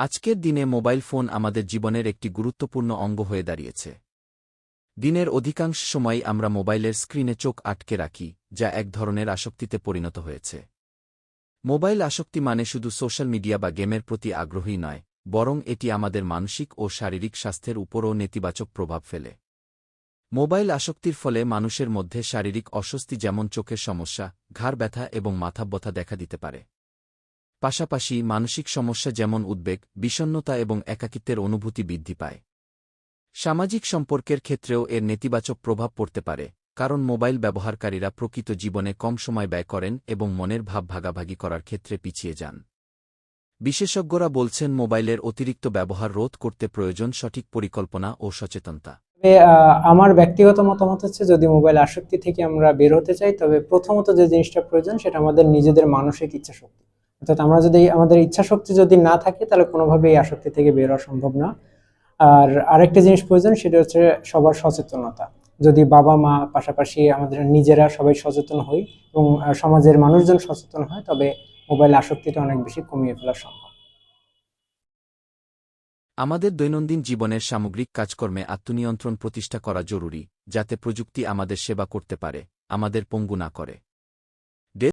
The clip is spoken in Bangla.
আজকের দিনে মোবাইল ফোন আমাদের জীবনের একটি গুরুত্বপূর্ণ অঙ্গ হয়ে দাঁড়িয়েছে। দিনের অধিকাংশ সময়ই আমরা মোবাইলের স্ক্রিনে চোখ আটকে রাখি, যা এক ধরনের আসক্তিতে পরিণত হয়েছে। মোবাইল আসক্তি মানে শুধু সোশ্যাল মিডিয়া বা গেমের প্রতি আগ্রহী নয়, বরং এটি আমাদের মানসিক ও শারীরিক স্বাস্থ্যের উপরও নেতিবাচক প্রভাব ফেলে। মোবাইল আসক্তির ফলে মানুষের মধ্যে শারীরিক অস্বস্তি যেমন চোখের সমস্যা, ঘাড় ব্যথা এবং মাথা ব্যথা দেখা দিতে পারে। পাশাপাশি মানসিক সমস্যা যেমন উদ্বেগ, বিষণ্ণতা এবং একাকিত্বের অনুভূতি বৃদ্ধি পায়। সামাজিক সম্পর্কের ক্ষেত্রেও এর নেতিবাচক প্রভাব পড়তে পারে, কারণ মোবাইল ব্যবহারকারীরা প্রকৃত জীবনে কম সময় ব্যয় করেন এবং মনের ভাব ভাগাভাগি করার ক্ষেত্রে পিছিয়ে যান। বিশেষজ্ঞরা বলছেন মোবাইলের অতিরিক্ত ব্যবহার রোধ করতে প্রয়োজন সঠিক পরিকল্পনা ও সচেতনতা। তবে আমার ব্যক্তিগত মতামত হচ্ছে, যদি মোবাইল আসক্তি থেকে আমরা বের হতে চাই, তবে প্রথমত যে জিনিসটা প্রয়োজন সেটা আমাদের নিজেদের মানসিক ইচ্ছা শক্তি। অর্থাৎ আমরা যদি আমাদের ইচ্ছা শক্তি যদি না থাকে, তাহলে কোনোভাবেই এই আসক্তি থেকে বের হওয়া সম্ভব না। আর আরেকটা জিনিস প্রয়োজন, সেটা হচ্ছে সবার সচেতনতা। যদি বাবা মা পাশাপাশি আমাদের নিজেরা সবাই সচেতন হই এবং সমাজের মানুষজন সচেতন হয়, তবে মোবাইল আসক্তিটা অনেক বেশি কমিয়ে ফেলা সম্ভব। আমাদের দৈনন্দিন জীবনের সামগ্রিক কাজকর্মে আত্মনিয়ন্ত্রণ প্রতিষ্ঠা করা জরুরি, যাতে প্রযুক্তি আমাদের সেবা করতে পারে, আমাদের পঙ্গু না করে।